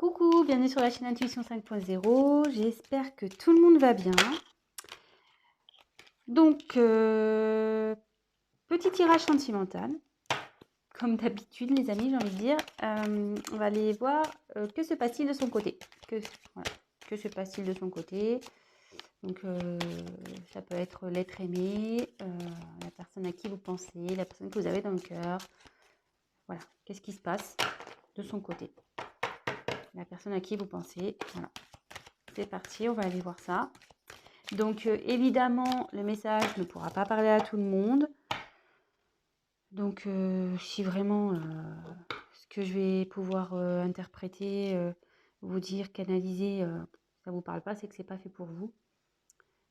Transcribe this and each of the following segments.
Coucou, bienvenue sur la chaîne Intuition 5.0. J'espère que tout le monde va bien. Donc, petit tirage sentimental. Comme d'habitude, les amis, j'ai envie de dire. On va aller voir que se passe-t-il de son côté. Que se passe-t-il de son côté. Donc, ça peut être l'être aimé, la personne à qui vous pensez, la personne que vous avez dans le cœur. Voilà, qu'est-ce qui se passe de son côté. La personne à qui vous pensez, voilà. C'est parti, on va aller voir ça. Donc, évidemment, le message ne pourra pas parler à tout le monde. Donc, si vraiment ce que je vais pouvoir interpréter, vous dire, canaliser, ça ne vous parle pas, c'est que ce n'est pas fait pour vous.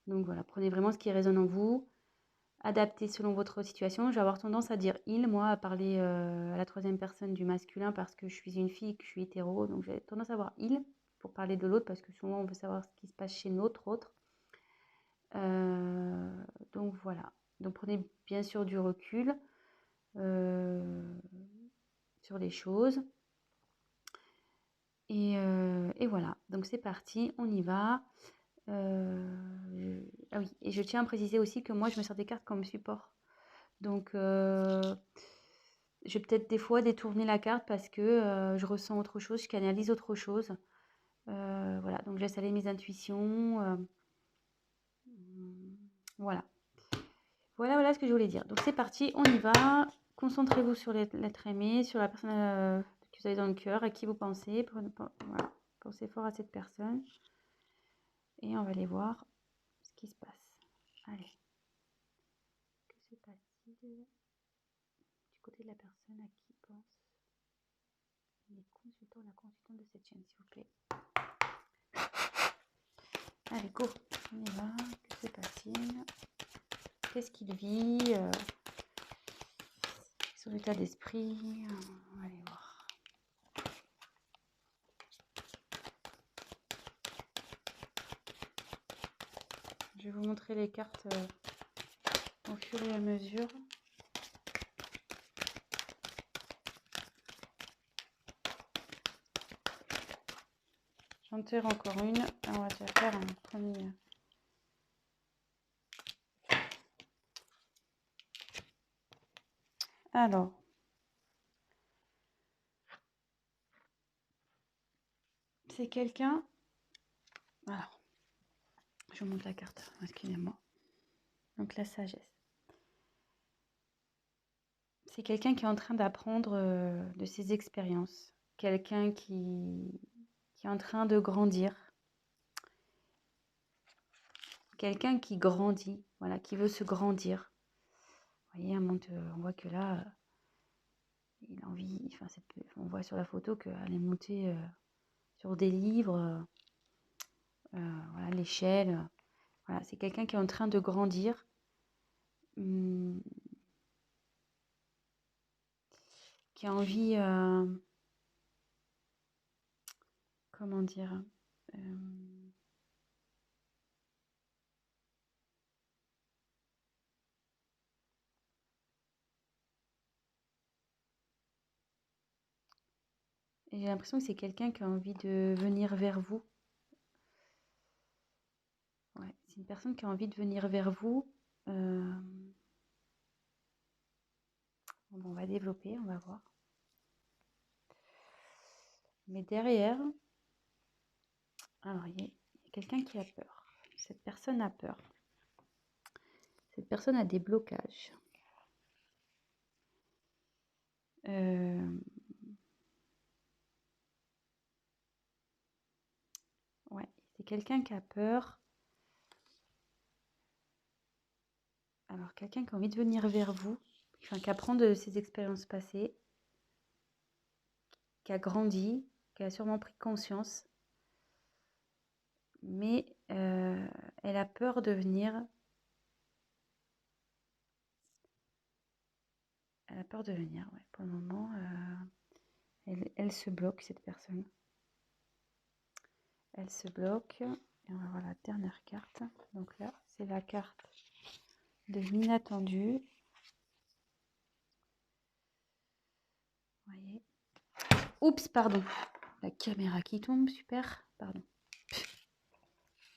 Donc, voilà, prenez vraiment ce qui résonne en vous. Adaptez selon votre situation. Je vais avoir tendance à dire « il », moi, à parler à la troisième personne du masculin parce que je suis une fille, que je suis hétéro. Donc, j'ai tendance à avoir « il » pour parler de l'autre parce que souvent, on veut savoir ce qui se passe chez notre autre. Donc voilà, donc prenez bien sûr du recul sur les choses et voilà, donc c'est parti, on y va. Ah oui, et je tiens à préciser aussi que moi je me sers des cartes comme support, donc je vais peut-être des fois détourner la carte parce que je ressens autre chose, je canalise autre chose. Voilà, donc je laisse aller mes intuitions. Voilà. Voilà ce que je voulais dire. Donc c'est parti, on y va. Concentrez-vous sur l'être aimé, sur la personne que vous avez dans le cœur, à qui vous pensez. Voilà. Pensez fort à cette personne. Et on va aller voir ce qui se passe. Allez. Que se passe-t-il du côté de la personne à qui pense les consultants, la consultante de cette chaîne, s'il vous plaît. Allez, go. On y va. Que se passe-t-il? Qu'est-ce qu'il vit son état d'esprit. On va aller voir. Je vais vous montrer les cartes au fur et à mesure. J'en tire encore une. On va déjà faire un premier. Alors. C'est quelqu'un. Alors. Je vous montre la carte. Excusez-moi. Donc la sagesse. C'est quelqu'un qui est en train d'apprendre de ses expériences. Quelqu'un qui est en train de grandir. Quelqu'un qui grandit. Voilà, qui veut se grandir. Vous voyez, on voit que là, il a envie. Enfin, on voit sur la photo qu'elle est montée sur des livres. Voilà, l'échelle. Voilà, c'est quelqu'un qui est en train de grandir. Qui a envie, comment dire, j'ai l'impression que c'est quelqu'un qui a envie de venir vers vous. Ouais, c'est une personne qui a envie de venir vers vous. Bon, on va développer, on va voir. Mais derrière, alors il y a quelqu'un qui a peur. Cette personne a peur. Cette personne a des blocages. Ouais, c'est quelqu'un qui a peur. Alors, quelqu'un qui a envie de venir vers vous, enfin, qui apprend de ses expériences passées, qui a grandi, qui a sûrement pris conscience, mais elle a peur de venir. Elle a peur de venir, ouais. Pour le moment, elle se bloque, cette personne. Elle se bloque. Et on va voir la dernière carte. Donc là, c'est la carte de l'inattendu. Vous voyez. Oups, pardon. La caméra qui tombe, super. Pardon.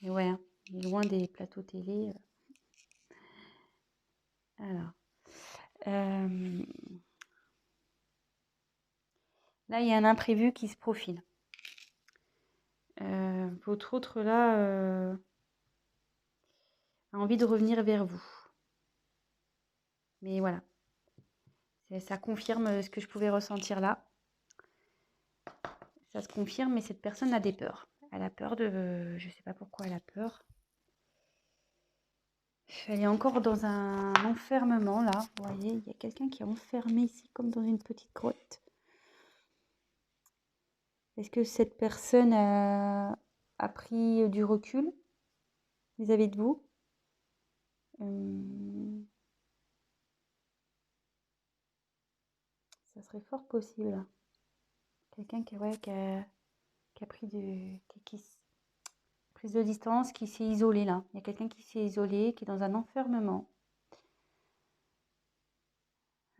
Et ouais, hein, on est loin des plateaux télé. Alors. Là, il y a un imprévu qui se profile. Votre autre, là, a envie de revenir vers vous. Mais voilà. Ça confirme ce que je pouvais ressentir là. Ça se confirme, mais cette personne a des peurs. Elle a peur de... Je sais pas pourquoi elle a peur. Elle est encore dans un enfermement, là. Vous voyez, il y a quelqu'un qui est enfermé ici, comme dans une petite grotte. Est-ce que cette personne a pris du recul vis-à-vis de vous? Ça serait fort possible. Quelqu'un qui a pris prise de distance, qui s'est isolé là. Il y a quelqu'un qui s'est isolé, qui est dans un enfermement.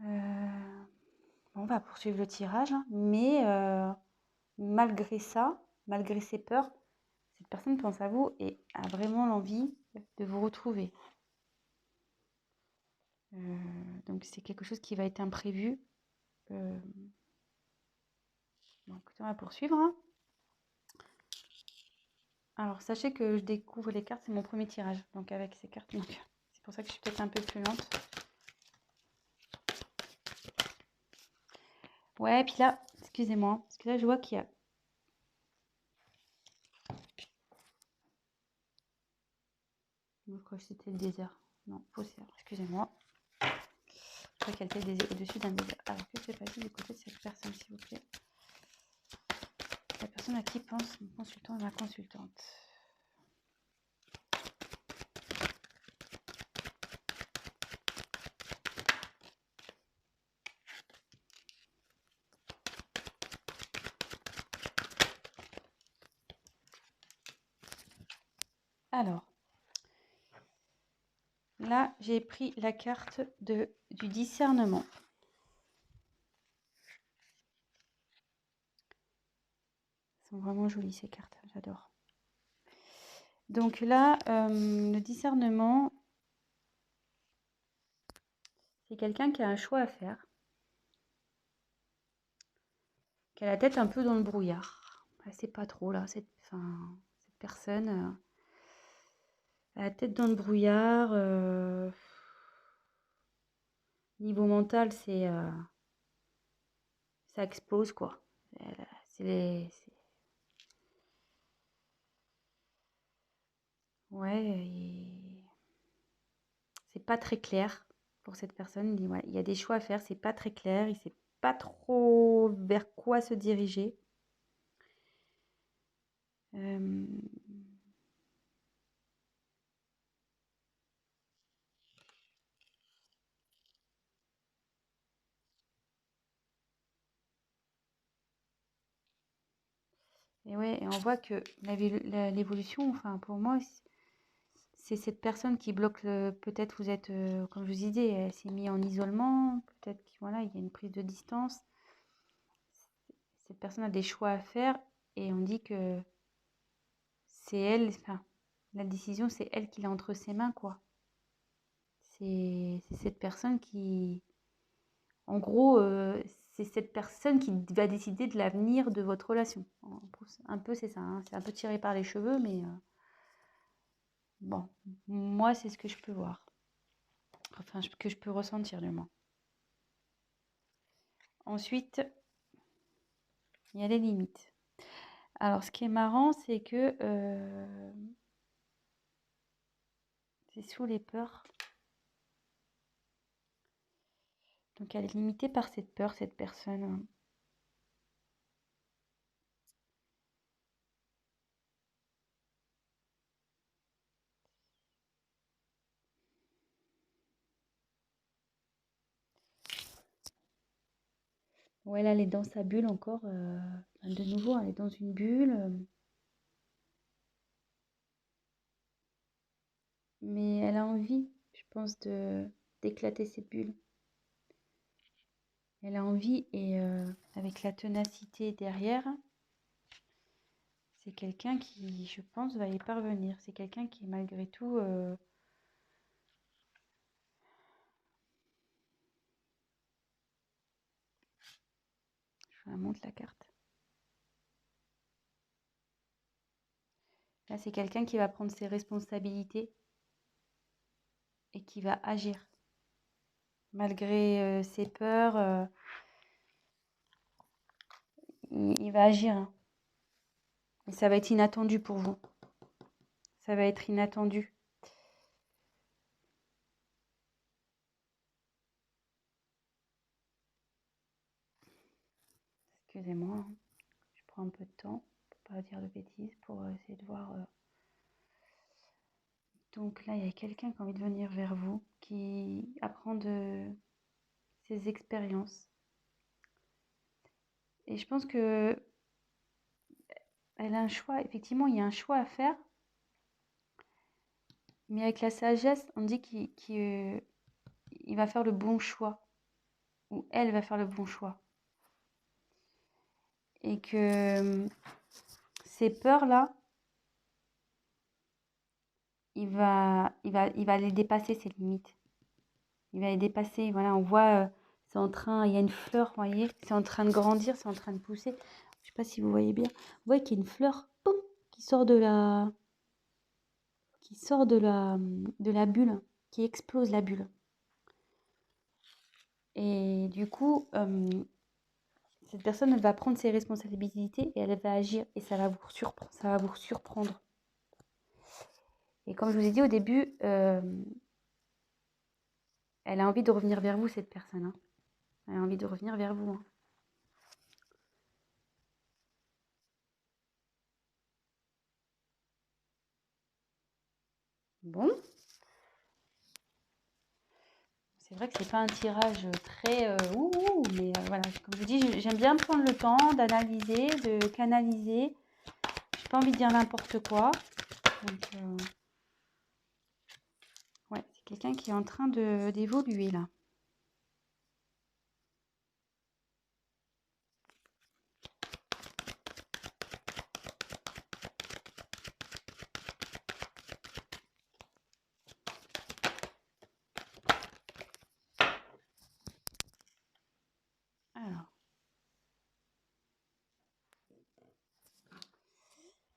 On va poursuivre le tirage, hein, mais malgré ça, malgré ses peurs, cette personne pense à vous et a vraiment l'envie de vous retrouver. Donc c'est quelque chose qui va être imprévu. Bon, écoutez, on va poursuivre. Hein. Alors sachez que je découvre les cartes, c'est mon premier tirage. Donc avec ces cartes, c'est pour ça que je suis peut-être un peu plus lente. Ouais, puis là, excusez-moi, parce que là je vois qu'il y a... Je crois que c'était le désert. Non, faussaire, excusez-moi. Je crois qu'elle était au-dessus d'un désert. Alors que c'est passé du côté de cette personne, s'il vous plaît? La personne à qui pense mon consultant et ma consultante. Alors, là, j'ai pris la carte du discernement. Elles sont vraiment jolies ces cartes, j'adore. Donc là, le discernement, c'est quelqu'un qui a un choix à faire, qui a la tête un peu dans le brouillard. Elle ne sait pas trop là, cette personne a la tête dans le brouillard. Niveau mental, ça explose quoi. Ouais, c'est pas très clair pour cette personne. Il dit, ouais, il y a des choix à faire, c'est pas très clair, il sait pas trop vers quoi se diriger. Et ouais, et on voit que l'évolution, enfin pour moi, c'est cette personne qui bloque peut-être vous êtes, comme je vous disais, elle s'est mise en isolement, peut-être qu'il voilà, il y a une prise de distance. Cette personne a des choix à faire et on dit que c'est elle, enfin, la décision, c'est elle qui l'a entre ses mains, quoi. C'est cette personne qui, en gros, c'est cette personne qui va décider de l'avenir de votre relation. Un peu, c'est ça, hein. C'est un peu tiré par les cheveux, mais bon, moi, c'est ce que je peux voir. Enfin, que je peux ressentir, du moins. Ensuite, il y a les limites. Alors, ce qui est marrant, c'est que c'est sous les peurs. Donc, elle est limitée par cette peur, cette personne. Ouais, là, elle est dans sa bulle encore. De nouveau, elle est dans une bulle. Mais elle a envie, je pense, d'éclater cette bulle. Elle a envie et avec la ténacité derrière, c'est quelqu'un qui, je pense, va y parvenir. C'est quelqu'un qui, malgré tout, je vous la montre la carte. Là, c'est quelqu'un qui va prendre ses responsabilités et qui va agir. Malgré ses peurs, il va agir, hein. Et ça va être inattendu pour vous. Ça va être inattendu. Excusez-moi, hein. Je prends un peu de temps pour pas dire de bêtises, pour essayer de voir. Donc là, il y a quelqu'un qui a envie de venir vers vous, qui apprend de ses expériences. Et je pense que elle a un choix. Effectivement, il y a un choix à faire. Mais avec la sagesse, on dit qu'il va faire le bon choix. Ou elle va faire le bon choix. Et que ces peurs-là, il va les dépasser, ces limites. Il va les dépasser. Voilà, on voit, c'est en train, il y a une fleur, vous voyez, c'est en train de grandir, c'est en train de pousser. Je sais pas si vous voyez bien. Vous voyez qu'il y a une fleur, poum, qui sort de la bulle, qui explose la bulle. Et du coup, cette personne elle va prendre ses responsabilités et elle va agir et ça va vous surprendre. Et comme je vous ai dit au début, elle a envie de revenir vers vous, cette personne, hein. Elle a envie de revenir vers vous, hein. Bon, c'est vrai que c'est pas un tirage très mais voilà, comme je vous dis, j'aime bien prendre le temps d'analyser, de canaliser. J'ai pas envie de dire n'importe quoi. Donc, ouais, c'est quelqu'un qui est en train d'évoluer là. Alors.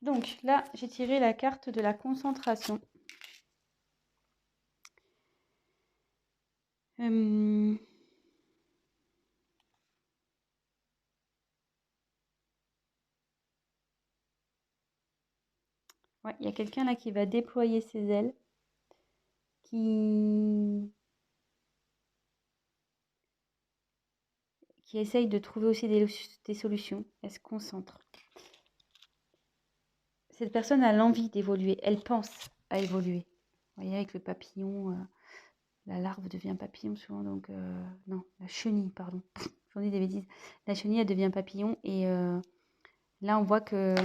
Donc là, j'ai tiré la carte de la concentration. Ouais, il y a quelqu'un là qui va déployer ses ailes, qui essaye de trouver aussi des solutions. Elle se concentre. Cette personne a l'envie d'évoluer. Elle pense à évoluer. Vous voyez, avec le papillon, la larve devient papillon souvent. Donc, non, la chenille, pardon. J'en dis des bêtises. La chenille, elle devient papillon. Et là, on voit que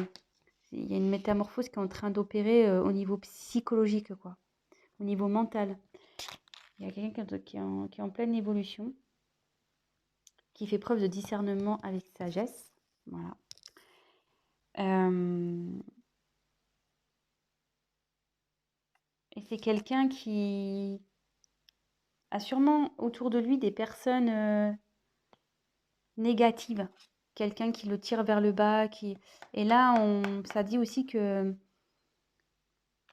il y a une métamorphose qui est en train d'opérer au niveau psychologique, quoi. Au niveau mental. Il y a quelqu'un qui est en pleine évolution, qui fait preuve de discernement avec sagesse. Voilà. Et c'est quelqu'un qui a sûrement autour de lui des personnes négatives. Quelqu'un qui le tire vers le bas. Et là, ça dit aussi que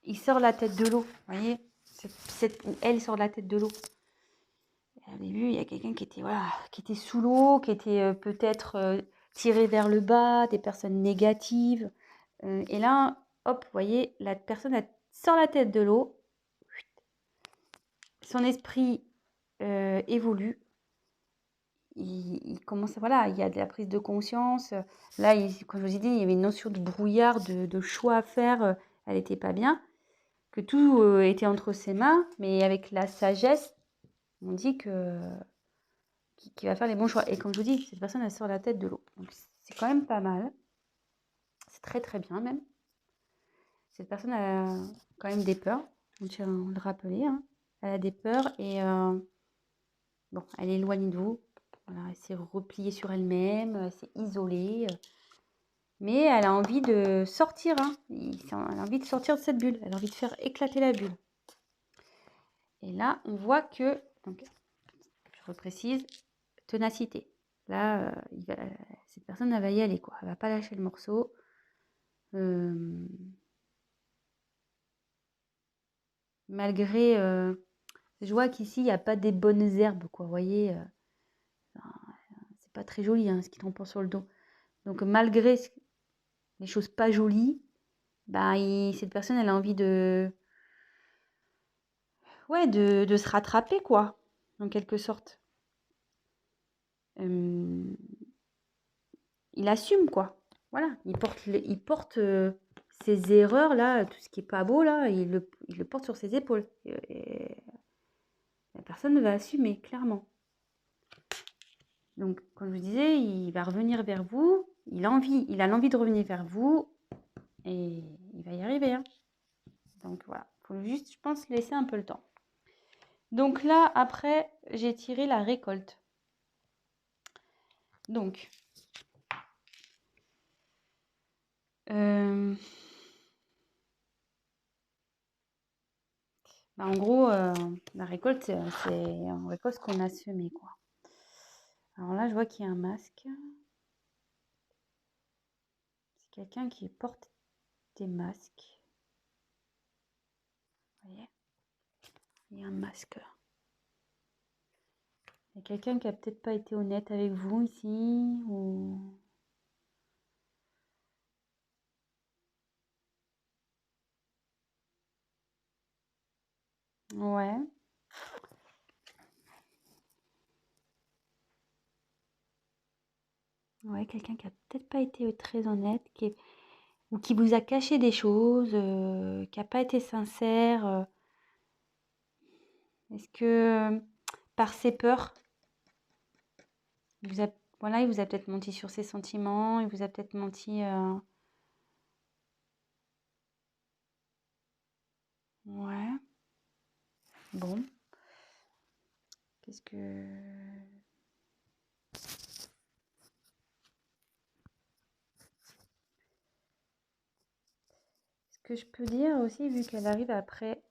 il sort la tête de l'eau. Vous voyez, elle sort la tête de l'eau. Au début, il y a quelqu'un qui était sous l'eau, qui était peut-être tiré vers le bas, des personnes négatives. Et là, hop, vous voyez, la personne elle sort la tête de l'eau. Son esprit évolue. Il commence voilà, il y a de la prise de conscience. Là, comme je vous ai dit, il y avait une notion de brouillard, de choix à faire. Elle n'était pas bien. Que tout était entre ses mains, mais avec la sagesse, on dit qu'il va faire les bons choix. Et comme je vous dis, cette personne, elle sort la tête de l'eau. Donc, c'est quand même pas mal. C'est très, très bien même. Cette personne a quand même des peurs. On tient à le rappeler, hein. Elle a des peurs et bon, elle est éloignée de vous. Voilà, elle s'est repliée sur elle-même, elle s'est isolée. Mais elle a envie de sortir, hein. Elle a envie de sortir de cette bulle. Elle a envie de faire éclater la bulle. Et là, on voit que, donc, je reprécise, ténacité. Là, cette personne, elle va y aller, quoi. Elle va pas lâcher le morceau. Malgré, je vois qu'ici, il n'y a pas des bonnes herbes, quoi. Vous voyez, c'est pas très joli, hein, ce qui tombe sur le dos. Donc, malgré les choses pas jolies, bah, cette personne, elle a envie ouais, de se rattraper, quoi, en quelque sorte. Il assume, quoi. Voilà, il porte ses erreurs, là, tout ce qui est pas beau, là, il le porte sur ses épaules. Et la personne va assumer, clairement. Donc, comme je vous disais, il va revenir vers vous. Il a l'envie de revenir vers vous. Et il va y arriver, hein. Donc, voilà. Il faut juste, je pense, laisser un peu le temps. Donc là, après, j'ai tiré la récolte. Donc, en gros, la récolte, c'est on récolte ce qu'on a semé, quoi. Alors là, je vois qu'il y a un masque. C'est quelqu'un qui porte des masques. Vous voyez? Il y a un masque. Il y a quelqu'un qui a peut-être pas été honnête avec vous ici, ou... Ouais. Ouais, quelqu'un qui a peut-être pas été très honnête, ou qui vous a caché des choses, qui a pas été sincère. Est-ce que par ses peurs, voilà, il vous a peut-être menti sur ses sentiments, il vous a peut-être menti. Ouais. Bon. Qu'est-ce que... Ce que je peux dire aussi, vu qu'elle arrive après...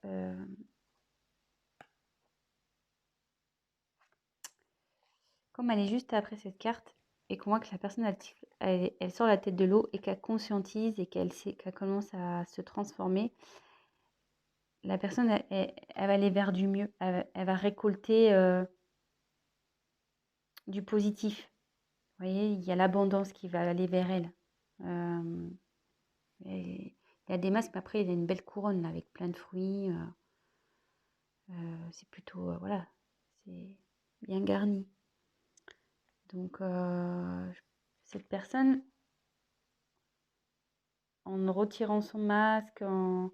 Comme elle est juste après cette carte, et qu'on voit que la personne, elle sort la tête de l'eau et qu'elle conscientise et qu'elle commence à se transformer, la personne, elle va aller vers du mieux. Elle va récolter du positif. Vous voyez, il y a l'abondance qui va aller vers elle. Il y a des masques, mais après, il y a une belle couronne là, avec plein de fruits. C'est plutôt, voilà, c'est bien garni. Donc, cette personne, en retirant son masque, en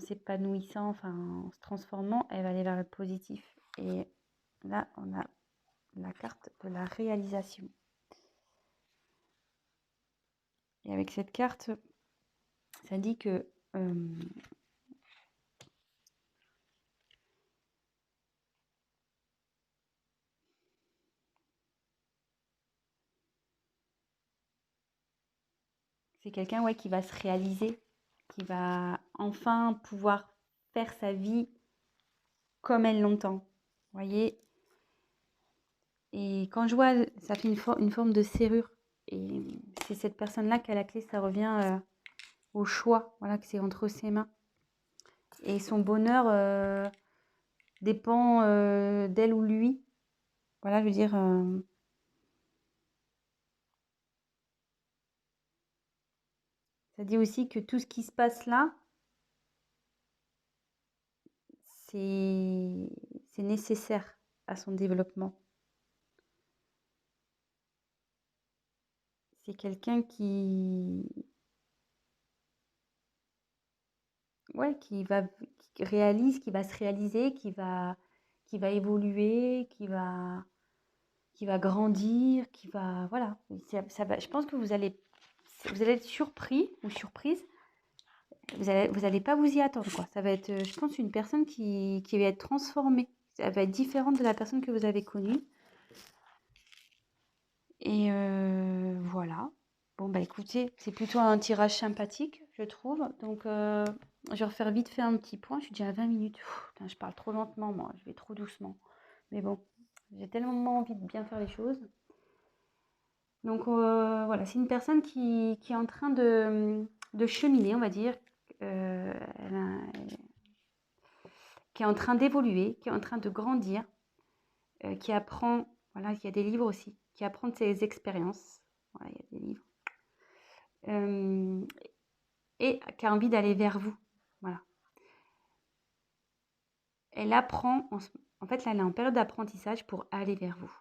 s'épanouissant, enfin, en se transformant, elle va aller vers le positif. Et là, on a la carte de la réalisation. Et avec cette carte, ça dit que c'est quelqu'un, ouais, qui va se réaliser, qui va enfin pouvoir faire sa vie comme elle l'entend. Vous voyez? Et quand je vois, ça fait une forme de serrure. Et c'est cette personne-là qui a la clé, ça revient au choix, voilà, que c'est entre ses mains. Et son bonheur dépend d'elle ou lui. Voilà, je veux dire, ça dit aussi que tout ce qui se passe là, c'est nécessaire à son développement. C'est quelqu'un ouais, qui réalise, qui va se réaliser, qui va évoluer, qui va grandir, qui va, voilà. Je pense que vous allez être surpris ou surprise. Vous allez pas vous y attendre, quoi. Ça va être, je pense, une personne qui va être transformée. Elle va être différente de la personne que vous avez connue. Et voilà. Bon, bah écoutez, c'est plutôt un tirage sympathique, je trouve. Donc, je vais refaire vite fait un petit point. Je suis déjà à 20 minutes. Putain, je parle trop lentement, moi. Je vais trop doucement. Mais bon, j'ai tellement envie de bien faire les choses. Donc, voilà, c'est une personne qui est en train de cheminer, on va dire. Qui est en train d'évoluer, qui est en train de grandir, qui apprend, voilà, il y a des livres aussi, qui apprend de ses expériences. Voilà, il y a des livres. Et qui a envie d'aller vers vous. Voilà. Elle apprend, en fait, là, elle est en période d'apprentissage pour aller vers vous.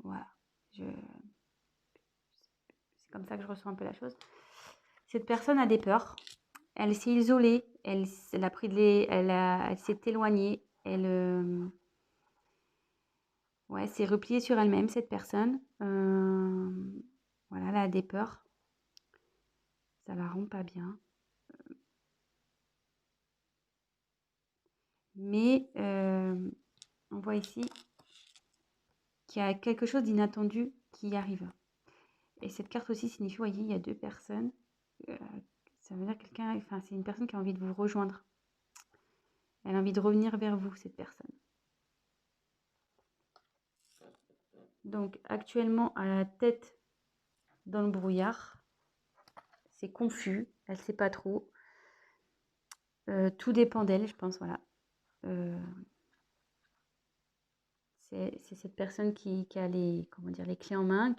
Voilà. C'est comme ça que je ressens un peu la chose. Cette personne a des peurs. Elle s'est isolée. Elle a pris elle s'est éloignée. Elle s'est repliée sur elle-même, cette personne. Voilà, elle a des peurs. Ça la rend pas bien. Mais on voit ici qu'il y a quelque chose d'inattendu qui arrive. Et cette carte aussi signifie, vous voyez, il y a deux personnes. Ça veut dire quelqu'un, enfin, c'est une personne qui a envie de vous rejoindre. Elle a envie de revenir vers vous, cette personne. Donc, actuellement, à la tête dans le brouillard, c'est confus, elle ne sait pas trop. Tout dépend d'elle, je pense, voilà. C'est cette personne qui a les, comment dire, les clés en main,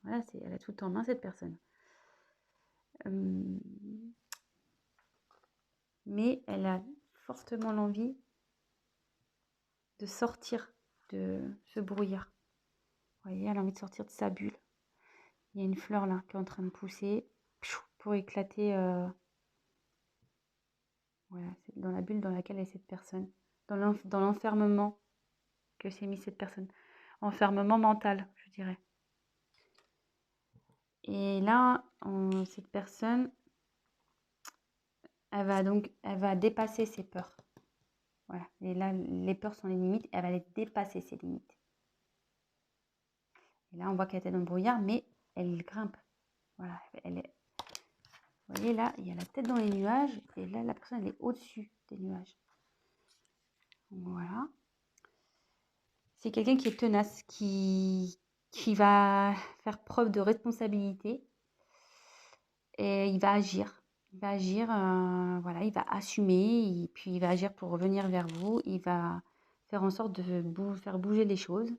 voilà, elle a tout en main, cette personne. Mais elle a fortement l'envie de sortir de ce brouillard. Vous voyez, elle a envie de sortir de sa bulle. Il y a une fleur là qui est en train de pousser pour éclater. Voilà, c'est dans la bulle dans laquelle est cette personne. Dans l'enfermement que s'est mis cette personne. Enfermement mental, je dirais. Et là, cette personne, elle va dépasser ses peurs. Voilà. Et là, les peurs sont les limites. Elle va les dépasser, ses limites. Et là, on voit qu'elle était dans le brouillard, mais elle grimpe. Voilà. Vous voyez, là, il y a la tête dans les nuages. Et là, la personne, elle est au-dessus des nuages. Voilà. C'est quelqu'un qui est tenace, qui va faire preuve de responsabilité. Et il va agir. Il va agir, voilà, il va assumer. Et puis, il va agir pour revenir vers vous. Il va faire en sorte de faire bouger les choses.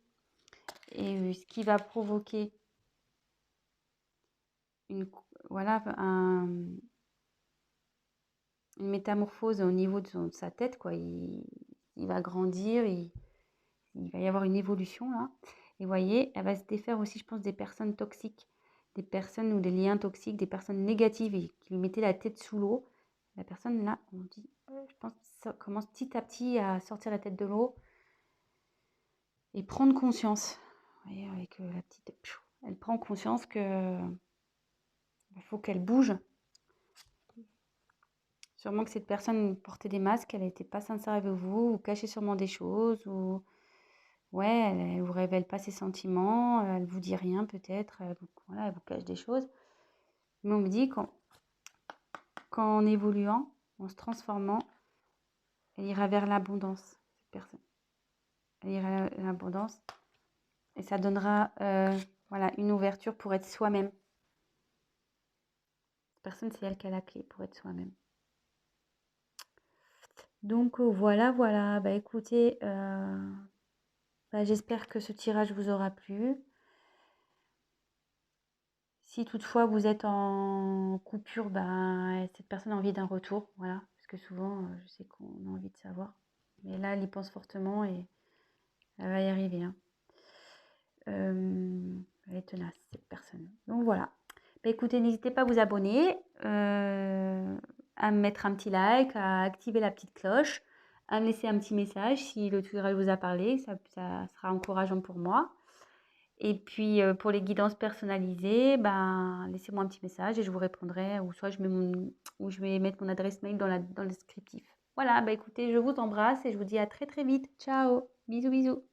Et ce qui va provoquer une métamorphose au niveau de sa tête, quoi. Il va grandir, il va y avoir une évolution là. Et vous voyez, elle va se défaire aussi, je pense, des personnes toxiques, des personnes ou des liens toxiques, des personnes négatives et qui lui mettaient la tête sous l'eau. La personne là, on dit, je pense que ça commence petit à petit à sortir la tête de l'eau et prendre conscience. Vous voyez, avec la petite, elle prend conscience que il faut qu'elle bouge. Sûrement que cette personne portait des masques, elle n'était pas sincère avec vous, ou cachait sûrement des choses, ou ouais, elle ne vous révèle pas ses sentiments, elle ne vous dit rien peut-être, voilà, elle vous cache des choses. Mais on me dit qu'en évoluant, en se transformant, elle ira vers l'abondance, cette personne. Elle ira vers l'abondance et ça donnera voilà, une ouverture pour être soi-même. Cette personne, c'est elle qui a la clé pour être soi-même. Donc voilà. Bah écoutez, j'espère que ce tirage vous aura plu. Si toutefois vous êtes en coupure, cette personne a envie d'un retour, voilà. Parce que souvent, je sais qu'on a envie de savoir. Mais là, elle y pense fortement et elle va y arriver, hein. Elle est tenace, cette personne. Donc voilà. Écoutez, n'hésitez pas à vous abonner, à me mettre un petit like, à activer la petite cloche, à me laisser un petit message si le tirage vous a parlé, ça sera encourageant pour moi. Et puis pour les guidances personnalisées, laissez-moi un petit message et je vous répondrai, ou soit je vais mettre mon adresse mail dans le descriptif. Voilà, écoutez, je vous embrasse et je vous dis à très très vite. Ciao, bisous bisous.